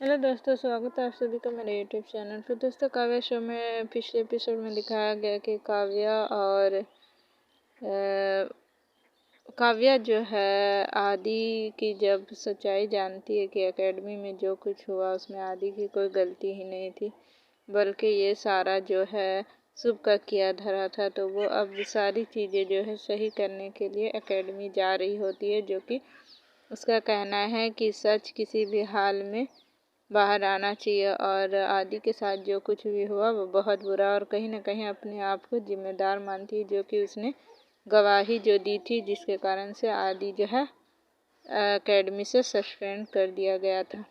Hello दोस्तों, स्वागत है आप सभी का मेरे यूट्यूब चैनल पर। दोस्तों, काव्या शो में पिछले एपिसोड में दिखाया गया कि काव्या जो है आदि की जब सच्चाई जानती है कि एकेडमी में जो कुछ हुआ उसमें आदि की कोई गलती ही नहीं थी, बल्कि ये सारा जो है शुभ का किया धरा था। तो वो अब सारी चीज़ें जो है सही करने के लिए एकेडमी जा रही होती है, जो कि उसका कहना है कि सच किसी भी हाल में बाहर आना चाहिए। और आदि के साथ जो कुछ भी हुआ वो बहुत बुरा, और कहीं ना कहीं अपने आप को जिम्मेदार मानती है, जो कि उसने गवाही जो दी थी, जिसके कारण से आदि जो है एकेडमी से सस्पेंड कर दिया गया था।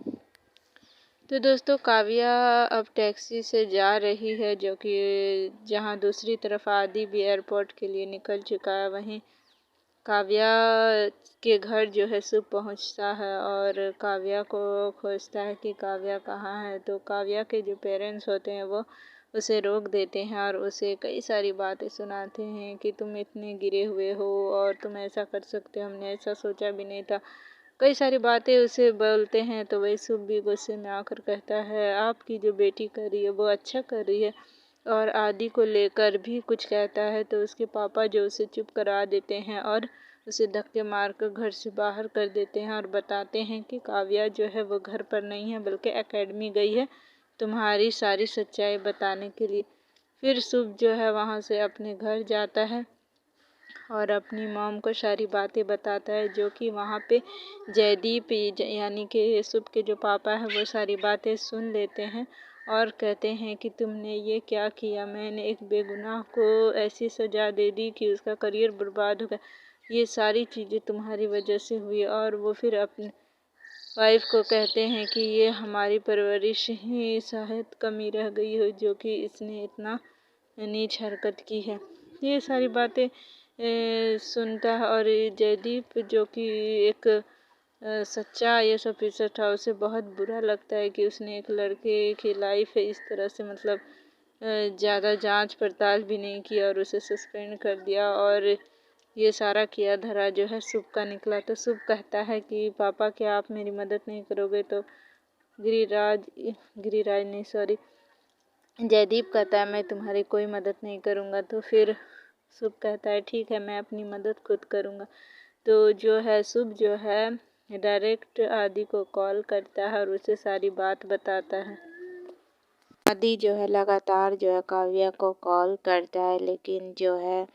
तो दोस्तों, काव्या अब टैक्सी से जा रही है, जो कि जहां दूसरी तरफ आदि भी एयरपोर्ट के लिए निकल चुका है, वहीं काव्या के घर जो है शुभ पहुंचता है और काव्या को खोजता है कि काव्या कहाँ है। तो काव्या के जो पेरेंट्स होते हैं वो उसे रोक देते हैं और उसे कई सारी बातें सुनाते हैं कि तुम इतने गिरे हुए हो और तुम ऐसा कर सकते हो, हमने ऐसा सोचा भी नहीं था। कई सारी बातें उसे बोलते हैं। तो वही शुभ भी गुस्से में आकर कहता है, आपकी जो बेटी कर रही है वो अच्छा कर रही है। और आदि को लेकर भी कुछ कहता है, तो उसके पापा जो उसे चुप करा देते हैं और उसे धक्के मारकर घर से बाहर कर देते हैं और बताते हैं कि काव्या जो है वो घर पर नहीं है, बल्कि एकेडमी गई है तुम्हारी सारी सच्चाई बताने के लिए। फिर शुभ जो है वहाँ से अपने घर जाता है और अपनी मॉम को सारी बातें बताता है, जो कि वहाँ पे जयदीप यानी कि शुभ के जो पापा है वो सारी बातें सुन लेते हैं और कहते हैं कि तुमने ये क्या किया, मैंने एक बेगुनाह को ऐसी सज़ा दे दी कि उसका करियर बर्बाद हो गया, ये सारी चीज़ें तुम्हारी वजह से हुई। और वो फिर अपने वाइफ को कहते हैं कि ये हमारी परवरिश ही शायद कमी रह गई हो, जो कि इसने इतना नीच हरकत की है। ये सारी बातें सुनता है और जयदीप जो कि एक सच्चा आईएएस ऑफिसर था, उसे बहुत बुरा लगता है कि उसने एक लड़के की लाइफ इस तरह से मतलब ज़्यादा जांच पड़ताल भी नहीं की और उसे सस्पेंड कर दिया। और ये सारा किया धरा जो है शुभ का निकला। तो शुभ कहता है कि पापा, क्या आप मेरी मदद नहीं करोगे? तो गिरिराज गिरिराज नहीं, सॉरी, जयदीप कहता है, मैं तुम्हारी कोई मदद नहीं करूँगा। तो फिर शुभ कहता है, ठीक है, मैं अपनी मदद खुद करूँगा। तो जो है शुभ जो है डायरेक्ट आदि को कॉल करता है और उसे सारी बात बताता है। आदि जो है लगातार जो है काव्या को कॉल करता है, लेकिन जो है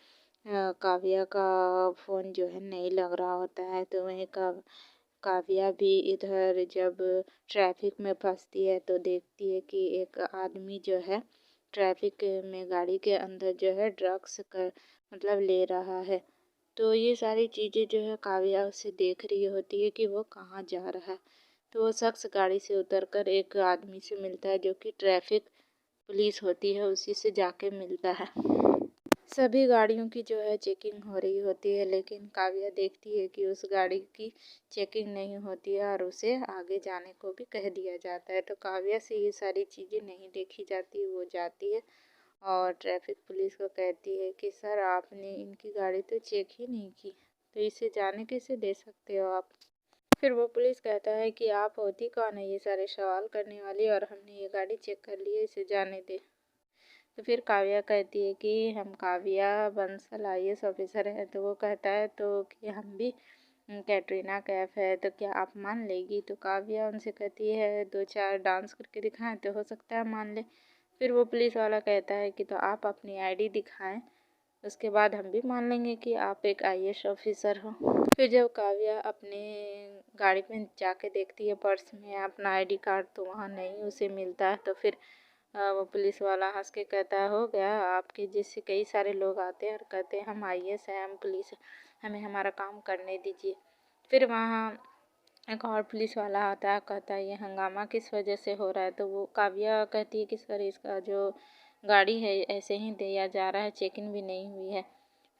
काव्या का फ़ोन जो है नहीं लग रहा होता है। तो वहीं काव्या भी इधर जब ट्रैफिक में फंसती है तो देखती है कि एक आदमी जो है ट्रैफिक में गाड़ी के अंदर जो है ड्रग्स कर मतलब ले रहा है। तो ये सारी चीज़ें जो है काव्या उसे देख रही होती है कि वो कहाँ जा रहा है। तो वो शख्स गाड़ी से उतरकर एक आदमी से मिलता है, जो कि ट्रैफिक पुलिस होती है, उसी से जाके मिलता है। सभी गाड़ियों की जो है चेकिंग हो रही होती है, लेकिन काव्या देखती है कि उस गाड़ी की चेकिंग नहीं होती है और उसे आगे जाने को भी कह दिया जाता है। तो काव्या से ये सारी चीज़ें नहीं देखी जाती, वो जाती है और ट्रैफिक पुलिस को कहती है कि सर, आपने इनकी गाड़ी तो चेक ही नहीं की, तो इसे जाने कैसे दे सकते हो आप? फिर वो पुलिस कहता है कि आप होती कौन है ये सारे सवाल करने वाली, और हमने ये गाड़ी चेक कर ली है, इसे जाने दे। तो फिर काव्या कहती है कि हम काव्या बंसल आईएएस ऑफिसर है। तो वो कहता है तो कि हम भी कैटरीना कैफ है, तो क्या आप मान लेगी? तो काव्या उनसे कहती है, दो चार डांस करके दिखाएं तो हो सकता है मान ले। फिर वो पुलिस वाला कहता है कि तो आप अपनी आईडी दिखाएं, उसके बाद हम भी मान लेंगे कि आप एक आईएएस ऑफिसर हो। फिर जब काव्या अपने गाड़ी में जाके देखती है पर्स में अपना आईडी कार्ड, तो वहाँ नहीं उसे मिलता है। तो फिर वो पुलिस वाला हंस के कहता है, हो गया, आपके जैसे कई सारे लोग आते हैं और कहते हैं हम आईएएस हैं, हम पुलिस हैं, हमें हमारा काम करने दीजिए। फिर वहाँ एक और पुलिस वाला आता है, कहता है ये हंगामा किस वजह से हो रहा है? तो वो काव्या कहती है कि सर, इसका जो गाड़ी है ऐसे ही दिया जा रहा है, चेकिंग भी नहीं हुई है।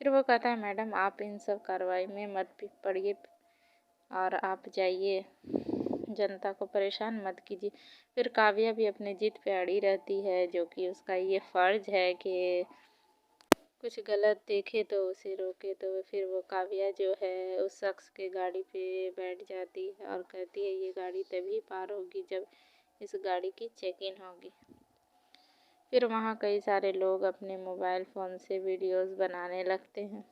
फिर वो कहता है, मैडम आप इन सब कार्रवाई में मत पड़िए और आप जाइए, जनता को परेशान मत कीजिए। फिर काव्या भी अपनी जिद पे अड़ी रहती है, जो कि उसका ये फ़र्ज़ है कि कुछ गलत देखे तो उसे रोके। तो फिर वो काव्या जो है उस शख्स के गाड़ी पे बैठ जाती है और कहती है, ये गाड़ी तभी पार होगी जब इस गाड़ी की चेक इन होगी। फिर वहाँ कई सारे लोग अपने मोबाइल फ़ोन से वीडियोस बनाने लगते हैं।